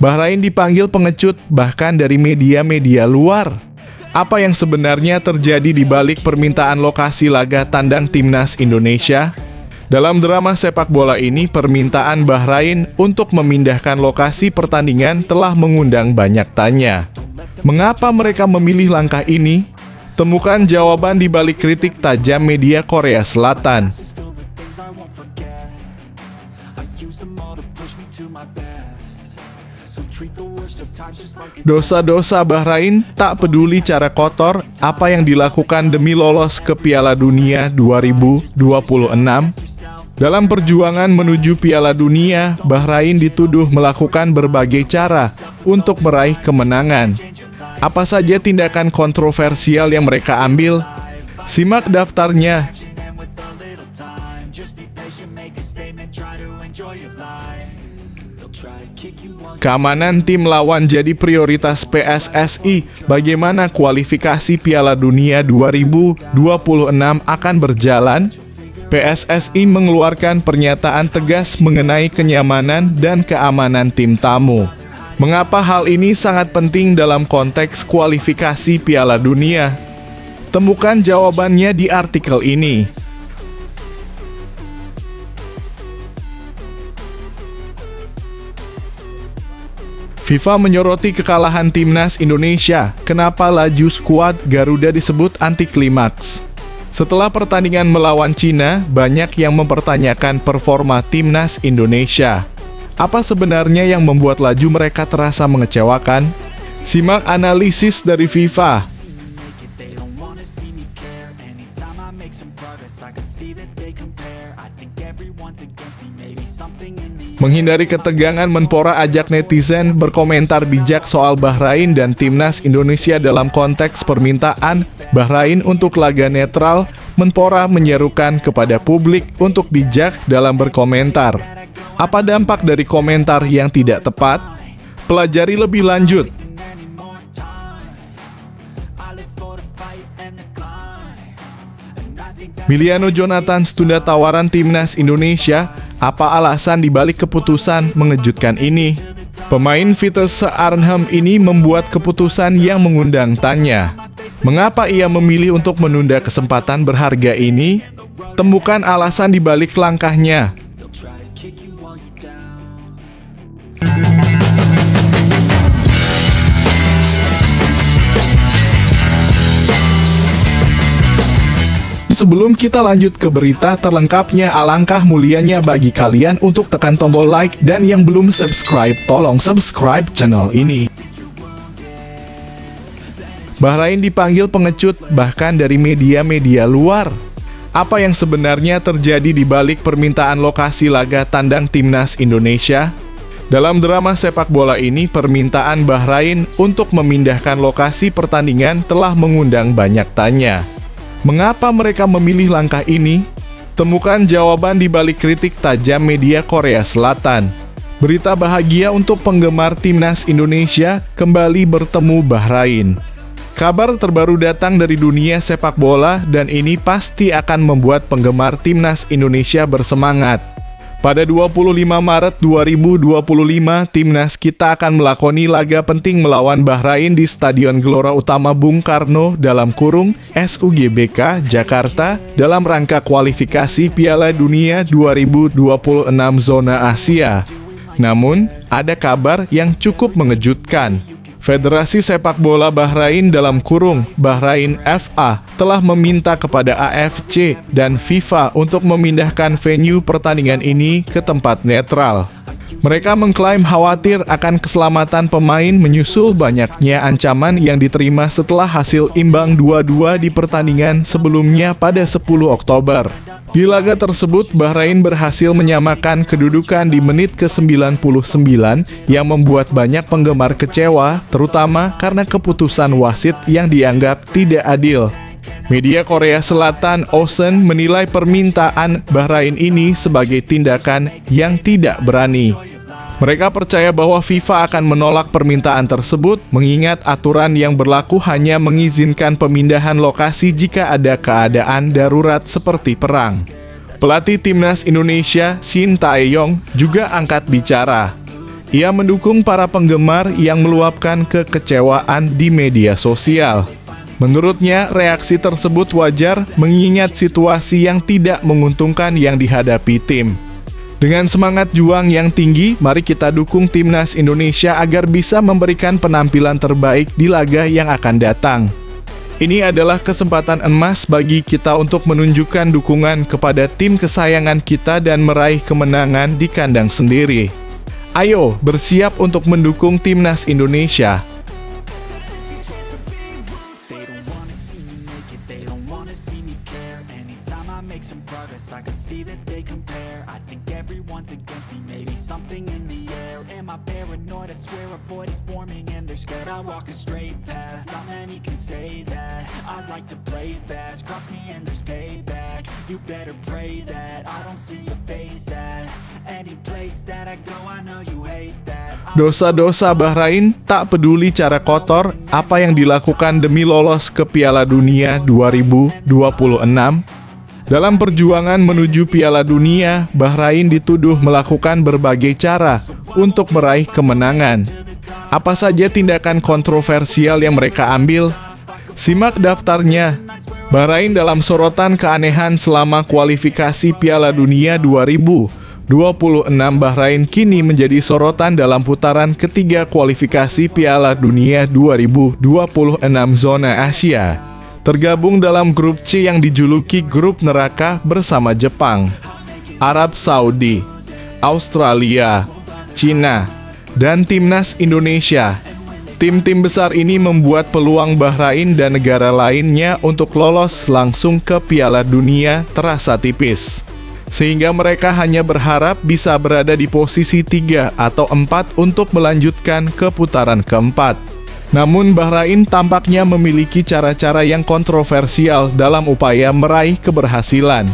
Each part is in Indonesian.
Bahrain dipanggil pengecut bahkan dari media-media luar. Apa yang sebenarnya terjadi di balik permintaan lokasi laga tandang timnas Indonesia? Dalam drama sepak bola ini, permintaan Bahrain untuk memindahkan lokasi pertandingan telah mengundang banyak tanya. Mengapa mereka memilih langkah ini? Temukan jawaban di balik kritik tajam media Korea Selatan. Dosa-dosa Bahrain tak peduli cara kotor apa yang dilakukan demi lolos ke Piala Dunia 2026. Dalam perjuangan menuju Piala Dunia, Bahrain dituduh melakukan berbagai cara untuk meraih kemenangan. Apa saja tindakan kontroversial yang mereka ambil? Simak daftarnya. Keamanan tim lawan jadi prioritas PSSI. Bagaimana kualifikasi Piala Dunia 2026 akan berjalan? PSSI mengeluarkan pernyataan tegas mengenai kenyamanan dan keamanan tim tamu. Mengapa hal ini sangat penting dalam konteks kualifikasi Piala Dunia? Temukan jawabannya di artikel ini. FIFA menyoroti kekalahan timnas Indonesia. Kenapa laju skuad Garuda disebut anti klimaks? Setelah pertandingan melawan Cina, banyak yang mempertanyakan performa timnas Indonesia. Apa sebenarnya yang membuat laju mereka terasa mengecewakan? Simak analisis dari FIFA. Menghindari ketegangan, Menpora ajak netizen berkomentar bijak soal Bahrain dan timnas Indonesia dalam konteks permintaan Bahrain untuk laga netral. Menpora menyerukan kepada publik untuk bijak dalam berkomentar. Apa dampak dari komentar yang tidak tepat? Pelajari lebih lanjut. Miliano Jonathan tunda tawaran timnas Indonesia. Apa alasan dibalik keputusan mengejutkan ini? Pemain Vitesse Arnhem ini membuat keputusan yang mengundang tanya. Mengapa ia memilih untuk menunda kesempatan berharga ini? Temukan alasan dibalik langkahnya. Sebelum kita lanjut ke berita terlengkapnya, alangkah mulianya bagi kalian untuk tekan tombol like, dan yang belum subscribe, tolong subscribe channel ini. Bahrain dipanggil pengecut bahkan dari media-media luar. Apa yang sebenarnya terjadi di balik permintaan lokasi laga tandang timnas Indonesia? Dalam drama sepak bola ini, permintaan Bahrain untuk memindahkan lokasi pertandingan telah mengundang banyak tanya. Mengapa mereka memilih langkah ini? Temukan jawaban di balik kritik tajam media Korea Selatan. Berita bahagia untuk penggemar timnas Indonesia, kembali bertemu Bahrain. Kabar terbaru datang dari dunia sepak bola dan ini pasti akan membuat penggemar timnas Indonesia bersemangat. Pada 25 Maret 2025, timnas kita akan melakoni laga penting melawan Bahrain di Stadion Gelora Utama Bung Karno (SUGBK) Jakarta dalam rangka kualifikasi Piala Dunia 2026 zona Asia. Namun, ada kabar yang cukup mengejutkan. Federasi Sepak Bola Bahrain (Bahrain FA) telah meminta kepada AFC dan FIFA untuk memindahkan venue pertandingan ini ke tempat netral. Mereka mengklaim khawatir akan keselamatan pemain menyusul banyaknya ancaman yang diterima setelah hasil imbang 2-2 di pertandingan sebelumnya pada 10 Oktober. Di laga tersebut, Bahrain berhasil menyamakan kedudukan di menit ke-99 yang membuat banyak penggemar kecewa, terutama karena keputusan wasit yang dianggap tidak adil. Media Korea Selatan Ocean menilai permintaan Bahrain ini sebagai tindakan yang tidak berani. Mereka percaya bahwa FIFA akan menolak permintaan tersebut, mengingat aturan yang berlaku hanya mengizinkan pemindahan lokasi jika ada keadaan darurat seperti perang. Pelatih timnas Indonesia, Shin Tae-yong, juga angkat bicara. Ia mendukung para penggemar yang meluapkan kekecewaan di media sosial. Menurutnya, reaksi tersebut wajar mengingat situasi yang tidak menguntungkan yang dihadapi tim. Dengan semangat juang yang tinggi, mari kita dukung Timnas Indonesia agar bisa memberikan penampilan terbaik di laga yang akan datang. Ini adalah kesempatan emas bagi kita untuk menunjukkan dukungan kepada tim kesayangan kita dan meraih kemenangan di kandang sendiri. Ayo, bersiap untuk mendukung Timnas Indonesia. Dosa-dosa Bahrain tak peduli cara kotor apa yang dilakukan demi lolos ke Piala Dunia 2026. Dalam perjuangan menuju Piala Dunia, Bahrain dituduh melakukan berbagai cara untuk meraih kemenangan. Apa saja tindakan kontroversial yang mereka ambil? Simak daftarnya. Bahrain dalam sorotan keanehan selama kualifikasi Piala Dunia 2026. Bahrain kini menjadi sorotan dalam putaran ketiga kualifikasi Piala Dunia 2026 zona Asia. Tergabung dalam grup C yang dijuluki grup neraka bersama Jepang, Arab Saudi, Australia, Cina, dan Timnas Indonesia. Tim-tim besar ini membuat peluang Bahrain dan negara lainnya untuk lolos langsung ke Piala Dunia terasa tipis. Sehingga mereka hanya berharap bisa berada di posisi 3 atau 4 untuk melanjutkan ke putaran keempat. Namun Bahrain tampaknya memiliki cara-cara yang kontroversial dalam upaya meraih keberhasilan.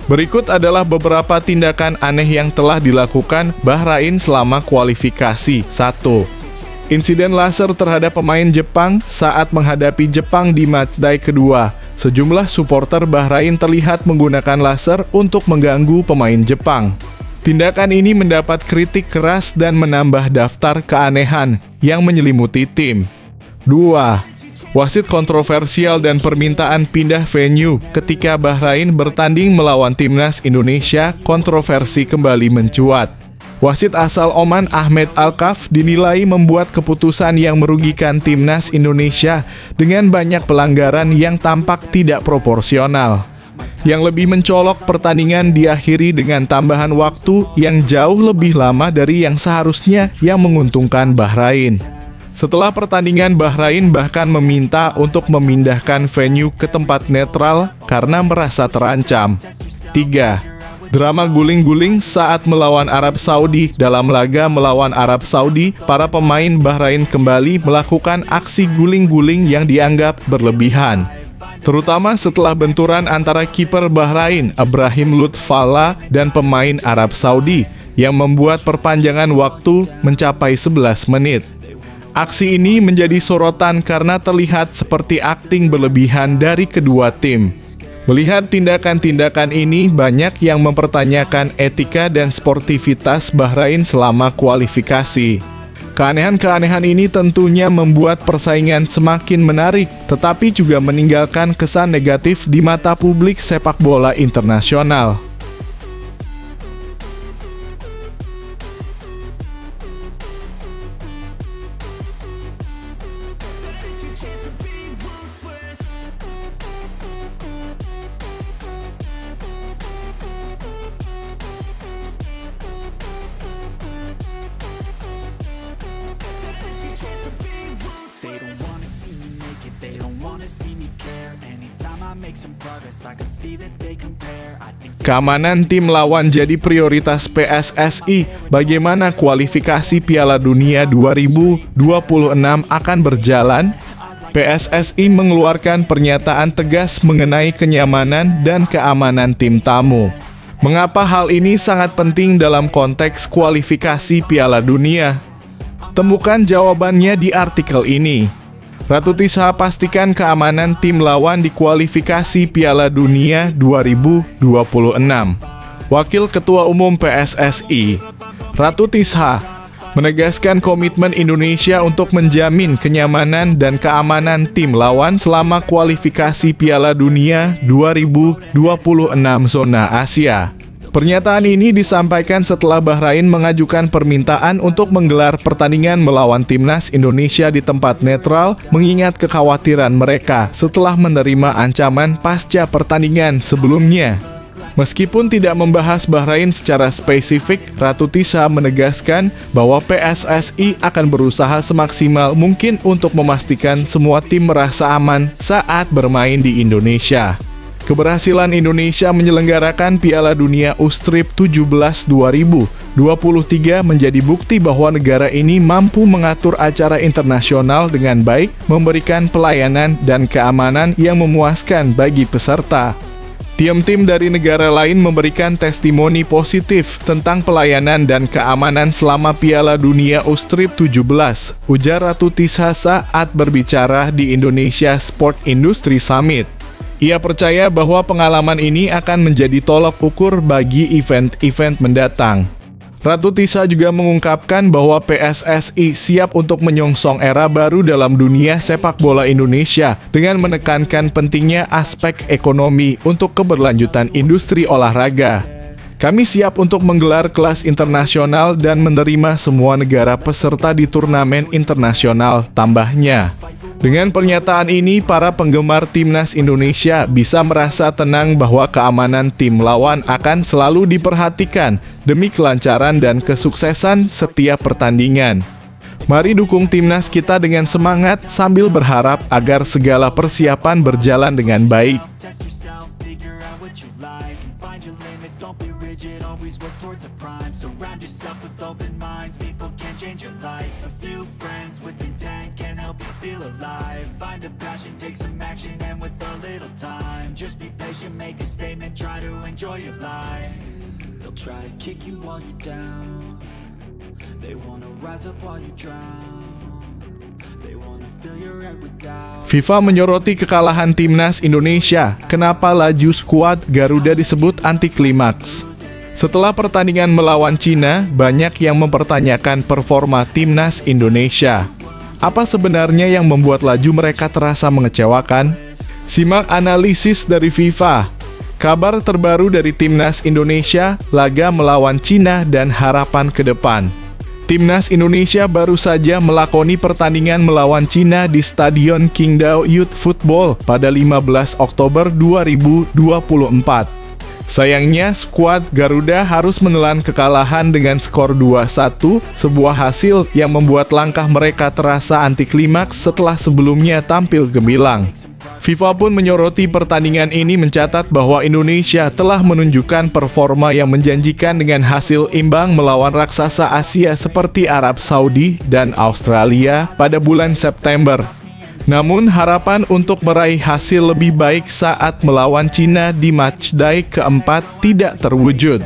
Berikut adalah beberapa tindakan aneh yang telah dilakukan Bahrain selama kualifikasi. 1. Insiden laser terhadap pemain Jepang saat menghadapi Jepang di matchday kedua. Sejumlah supporter Bahrain terlihat menggunakan laser untuk mengganggu pemain Jepang. Tindakan ini mendapat kritik keras dan menambah daftar keanehan yang menyelimuti tim. 2. Wasit kontroversial dan permintaan pindah venue ketika Bahrain bertanding melawan Timnas Indonesia, kontroversi kembali mencuat. Wasit asal Oman Ahmed Alkaf dinilai membuat keputusan yang merugikan Timnas Indonesia dengan banyak pelanggaran yang tampak tidak proporsional. Yang lebih mencolok, pertandingan diakhiri dengan tambahan waktu yang jauh lebih lama dari yang seharusnya yang menguntungkan Bahrain. Setelah pertandingan, Bahrain bahkan meminta untuk memindahkan venue ke tempat netral karena merasa terancam. 3. Drama guling-guling saat melawan Arab Saudi. Dalam laga melawan Arab Saudi, para pemain Bahrain kembali melakukan aksi guling-guling yang dianggap berlebihan. Terutama setelah benturan antara kiper Bahrain, Ibrahim Lutfallah, dan pemain Arab Saudi, yang membuat perpanjangan waktu mencapai 11 menit. Aksi ini menjadi sorotan karena terlihat seperti akting berlebihan dari kedua tim. Melihat tindakan-tindakan ini, banyak yang mempertanyakan etika dan sportivitas Bahrain selama kualifikasi. Keanehan-keanehan ini tentunya membuat persaingan semakin menarik, tetapi juga meninggalkan kesan negatif di mata publik sepak bola internasional. Keamanan tim lawan jadi prioritas PSSI. Bagaimana kualifikasi Piala Dunia 2026 akan berjalan? PSSI mengeluarkan pernyataan tegas mengenai kenyamanan dan keamanan tim tamu. Mengapa hal ini sangat penting dalam konteks kualifikasi Piala Dunia? Temukan jawabannya di artikel ini. Ratu Tisha pastikan keamanan tim lawan di kualifikasi Piala Dunia 2026. Wakil Ketua Umum PSSI, Ratu Tisha, menegaskan komitmen Indonesia untuk menjamin kenyamanan dan keamanan tim lawan selama kualifikasi Piala Dunia 2026 zona Asia. Pernyataan ini disampaikan setelah Bahrain mengajukan permintaan untuk menggelar pertandingan melawan timnas Indonesia di tempat netral, mengingat kekhawatiran mereka setelah menerima ancaman pasca pertandingan sebelumnya. Meskipun tidak membahas Bahrain secara spesifik, Ratu Tisa menegaskan bahwa PSSI akan berusaha semaksimal mungkin untuk memastikan semua tim merasa aman saat bermain di Indonesia. Keberhasilan Indonesia menyelenggarakan Piala Dunia U-Strip 17 2023 menjadi bukti bahwa negara ini mampu mengatur acara internasional dengan baik, memberikan pelayanan dan keamanan yang memuaskan bagi peserta. Tim-tim dari negara lain memberikan testimoni positif tentang pelayanan dan keamanan selama Piala Dunia U-Strip 17, ujar Ratu Tisa saat berbicara di Indonesia Sport Industry Summit. Ia percaya bahwa pengalaman ini akan menjadi tolok ukur bagi event-event mendatang. Ratu Tisa juga mengungkapkan bahwa PSSI siap untuk menyongsong era baru dalam dunia sepak bola Indonesia dengan menekankan pentingnya aspek ekonomi untuk keberlanjutan industri olahraga. Kami siap untuk menggelar kelas internasional dan menerima semua negara peserta di turnamen internasional, tambahnya. Dengan pernyataan ini, para penggemar timnas Indonesia bisa merasa tenang bahwa keamanan tim lawan akan selalu diperhatikan demi kelancaran dan kesuksesan setiap pertandingan. Mari dukung timnas kita dengan semangat sambil berharap agar segala persiapan berjalan dengan baik. Find a passion, take some action, and with a little time, just be patient, make a statement, try to enjoy your life. They'll try to kick you while you're down. They wanna rise up while you drown. They wanna fill your head with doubt. FIFA menyoroti kekalahan timnas Indonesia. Kenapa laju skuad Garuda disebut anti klimaks? Setelah pertandingan melawan Cina, banyak yang mempertanyakan performa timnas Indonesia. Apa sebenarnya yang membuat laju mereka terasa mengecewakan? Simak analisis dari FIFA. Kabar terbaru dari timnas Indonesia, laga melawan Cina dan harapan ke depan. Timnas Indonesia baru saja melakoni pertandingan melawan Cina di Stadion Qingdao Youth Football pada 15 Oktober 2024. Sayangnya, skuad Garuda harus menelan kekalahan dengan skor 2-1, sebuah hasil yang membuat langkah mereka terasa anti klimaks setelah sebelumnya tampil gemilang. FIFA pun menyoroti pertandingan ini, mencatat bahwa Indonesia telah menunjukkan performa yang menjanjikan dengan hasil imbang melawan raksasa Asia seperti Arab Saudi dan Australia pada bulan September. Namun, harapan untuk meraih hasil lebih baik saat melawan Cina di matchday keempat tidak terwujud.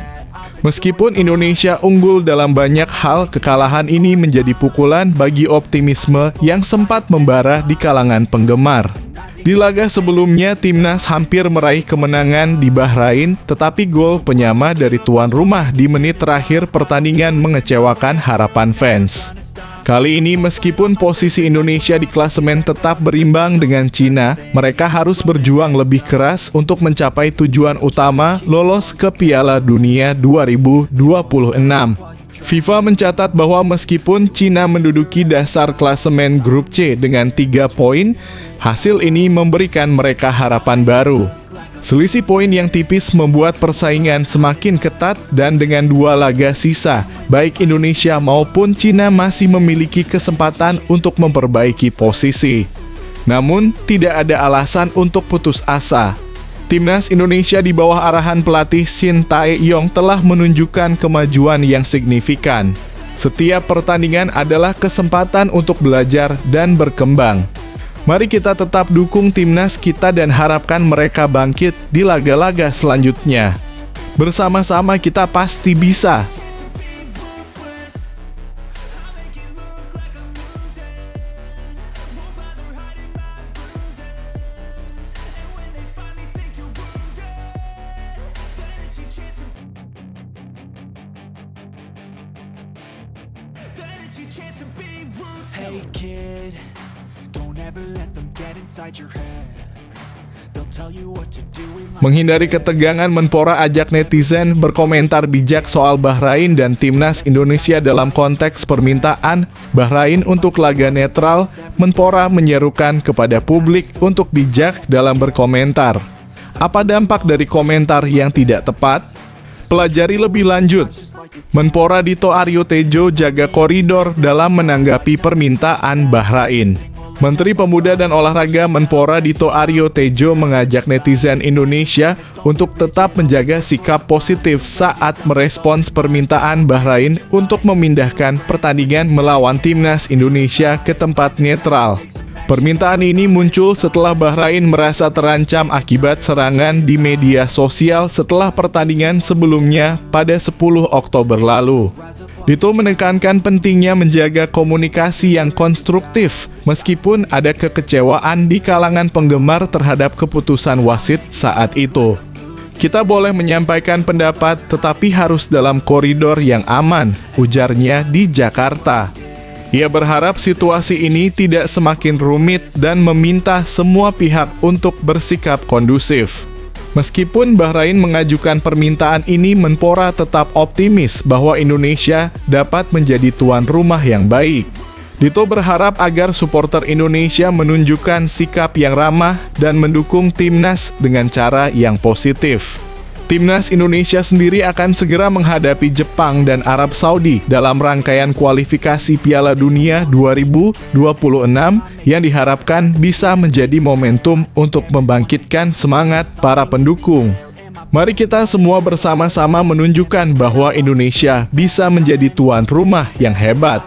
Meskipun Indonesia unggul dalam banyak hal, kekalahan ini menjadi pukulan bagi optimisme yang sempat membara di kalangan penggemar. Di laga sebelumnya, timnas hampir meraih kemenangan di Bahrain, tetapi gol penyama dari tuan rumah di menit terakhir pertandingan mengecewakan harapan fans. Kali ini, meskipun posisi Indonesia di klasemen tetap berimbang dengan Cina, mereka harus berjuang lebih keras untuk mencapai tujuan utama, lolos ke Piala Dunia 2026. FIFA mencatat bahwa meskipun Cina menduduki dasar klasemen grup C dengan 3 poin, hasil ini memberikan mereka harapan baru. Selisih poin yang tipis membuat persaingan semakin ketat, dan dengan 2 laga sisa, baik Indonesia maupun Cina masih memiliki kesempatan untuk memperbaiki posisi. Namun, tidak ada alasan untuk putus asa. Timnas Indonesia di bawah arahan pelatih Shin Tae-yong telah menunjukkan kemajuan yang signifikan. Setiap pertandingan adalah kesempatan untuk belajar dan berkembang. Mari kita tetap dukung timnas kita dan harapkan mereka bangkit di laga-laga selanjutnya. Bersama-sama kita pasti bisa. Hey kid, don't ever let them get inside your head. They'll tell you what to do in life. Menghindari ketegangan, Menpora ajak netizen berkomentar bijak soal Bahrain dan timnas Indonesia dalam konteks permintaan Bahrain untuk laga netral. Menpora menyerukan kepada publik untuk bijak dalam berkomentar. Apa dampak dari komentar yang tidak tepat? Pelajari lebih lanjut. Menpora Dito Aryo Tejo jaga koridor dalam menanggapi permintaan Bahrain. Menteri Pemuda dan Olahraga Menpora Dito Aryo Tejo mengajak netizen Indonesia untuk tetap menjaga sikap positif saat merespons permintaan Bahrain untuk memindahkan pertandingan melawan timnas Indonesia ke tempat netral. Permintaan ini muncul setelah Bahrain merasa terancam akibat serangan di media sosial setelah pertandingan sebelumnya pada 10 Oktober lalu. Dito menekankan pentingnya menjaga komunikasi yang konstruktif meskipun ada kekecewaan di kalangan penggemar terhadap keputusan wasit saat itu. Kita boleh menyampaikan pendapat tetapi harus dalam koridor yang aman, ujarnya di Jakarta. Ia berharap situasi ini tidak semakin rumit dan meminta semua pihak untuk bersikap kondusif. Meskipun Bahrain mengajukan permintaan ini, Menpora tetap optimis bahwa Indonesia dapat menjadi tuan rumah yang baik. Dito berharap agar supporter Indonesia menunjukkan sikap yang ramah dan mendukung timnas dengan cara yang positif. Timnas Indonesia sendiri akan segera menghadapi Jepang dan Arab Saudi dalam rangkaian kualifikasi Piala Dunia 2026 yang diharapkan bisa menjadi momentum untuk membangkitkan semangat para pendukung. Mari kita semua bersama-sama menunjukkan bahwa Indonesia bisa menjadi tuan rumah yang hebat.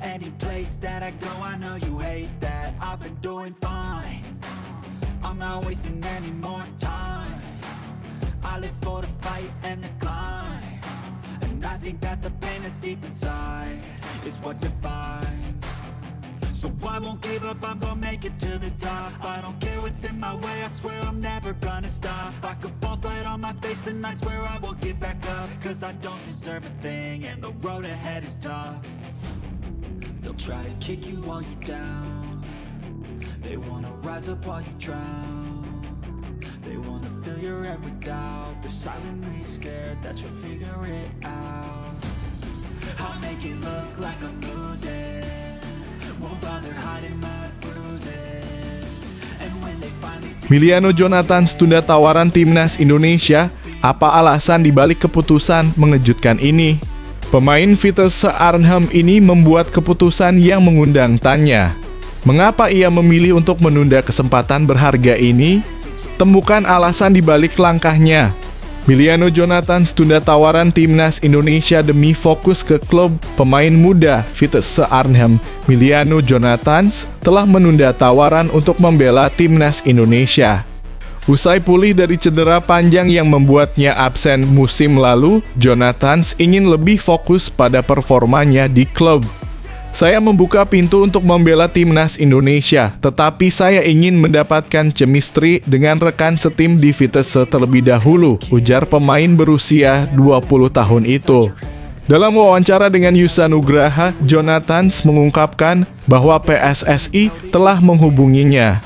Any place that I go, I know you hate that. I've been doing fine, I'm not wasting any more time. I live for the fight and the climb, and I think that the pain that's deep inside is what defines. So I won't give up, I'm gonna make it to the top. I don't care what's in my way, I swear I'm never gonna stop. I could fall flat on my face and I swear I will get back up, cause I don't deserve a thing and the road ahead is tough. They'll try to kick you while you're down. They wanna rise up while you drown. They wanna fill your head with doubt. They're silently scared that you'll figure it out. I'll make it look like I'm losing. Won't bother hiding my bruises. And when they finally Miliano Jonathan tunda tawaran timnas Indonesia. Apa alasan dibalik keputusan mengejutkan ini? Pemain Vitesse Arnhem ini membuat keputusan yang mengundang tanya. Mengapa ia memilih untuk menunda kesempatan berharga ini? Temukan alasan dibalik langkahnya. Miliano Jonathan tunda tawaran timnas Indonesia demi fokus ke klub pemain muda Vitesse Arnhem. Miliano Jonathan telah menunda tawaran untuk membela timnas Indonesia. Usai pulih dari cedera panjang yang membuatnya absen musim lalu, Jonathan ingin lebih fokus pada performanya di klub. Saya membuka pintu untuk membela timnas Indonesia, tetapi saya ingin mendapatkan chemistry dengan rekan setim di Vitesse terlebih dahulu, ujar pemain berusia 20 tahun itu. Dalam wawancara dengan Yusa Nugraha, Jonathan mengungkapkan bahwa PSSI telah menghubunginya.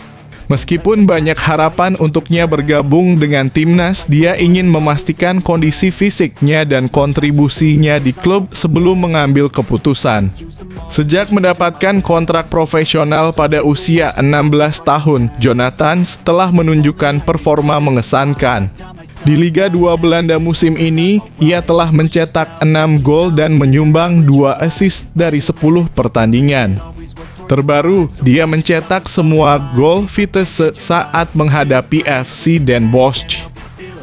Meskipun banyak harapan untuknya bergabung dengan timnas, dia ingin memastikan kondisi fisiknya dan kontribusinya di klub sebelum mengambil keputusan. Sejak mendapatkan kontrak profesional pada usia 16 tahun, Jonathan telah menunjukkan performa mengesankan. Di Liga 2 Belanda musim ini, ia telah mencetak 6 gol dan menyumbang 2 assist dari 10 pertandingan. Terbaru, dia mencetak semua gol Vitesse saat menghadapi FC Den Bosch.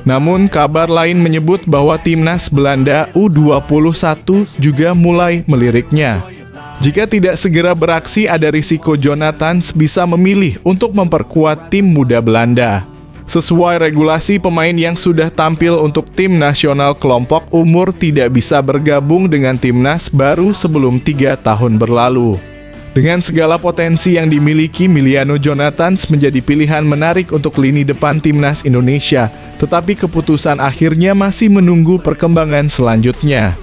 Namun, kabar lain menyebut bahwa timnas Belanda U21 juga mulai meliriknya. Jika tidak segera beraksi, ada risiko Jonathan bisa memilih untuk memperkuat tim muda Belanda. Sesuai regulasi, pemain yang sudah tampil untuk tim nasional kelompok umur tidak bisa bergabung dengan timnas baru sebelum 3 tahun berlalu. Dengan segala potensi yang dimiliki, Emiliano Jonathans menjadi pilihan menarik untuk lini depan timnas Indonesia, tetapi keputusan akhirnya masih menunggu perkembangan selanjutnya.